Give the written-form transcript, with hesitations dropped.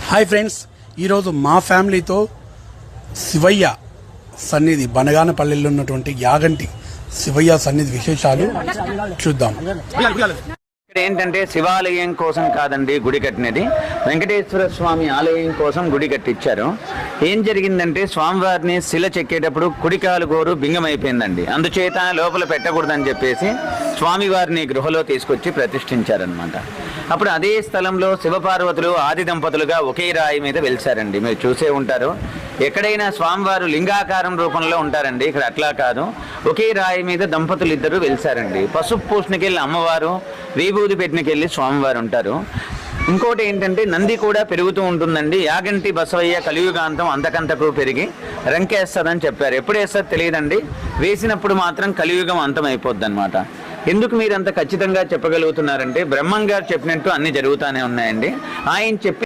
Hi friends, ఈరోజు మా ఫ్యామిలీతో శివయ్య సన్నిధి బనగానపల్లిలో ఉన్నటువంటి యాగంటి శివయ్య సన్నిధి విశేషాలు చూద్దాం. ఇక్కడ ఏంటంటే శివాలయం కోసం కాదండి గుడి కట్టినది, వెంకటేశ్వర స్వామి ఆలయం కోసం గుడి కట్టించారు. ఏం జరిగిందంటే స్వామివారిని శిల చెక్కేటప్పుడు కుడికాలు గోరు బింగమైపోయిందండి. అందుచేత లోపల పెట్టకూడదని చెప్పేసి స్వామివారిని గృహలో తీసుకొచ్చి ప్రతిష్ఠించారనమాట. అప్పుడు అదే స్థలంలో శివపార్వతులు ఆది దంపతులుగా ఒకే రాయి మీద వెలిసారండి. మీరు చూసే ఉంటారు, ఎక్కడైనా స్వామివారు లింగాకారం రూపంలో ఉంటారండి. ఇక్కడ అట్లా కాదు, ఒకే రాయి మీద దంపతులు ఇద్దరు వెలిసారండి. పసుపు పూసనకెళ్ళి అమ్మవారు, విభూది పెట్టినకెళ్ళి స్వామివారు ఉంటారు. ఇంకోటి ఏంటంటే నంది కూడా పెరుగుతూ ఉంటుందండి. యాగంటి బసవయ్య కలియుగాంతం అంతకంతకు పెరిగి రంకేస్తుందని చెప్పారు. ఎప్పుడు వేస్తుంది తెలియదండి, వేసినప్పుడు మాత్రం కలియుగం అంతం అయిపోద్ది అనమాట. ఎందుకు మీరు అంత ఖచ్చితంగా చెప్పగలుగుతున్నారంటే బ్రహ్మం గారు చెప్పినట్టు అన్ని జరుగుతూనే ఉన్నాయండి. ఆయన చెప్పి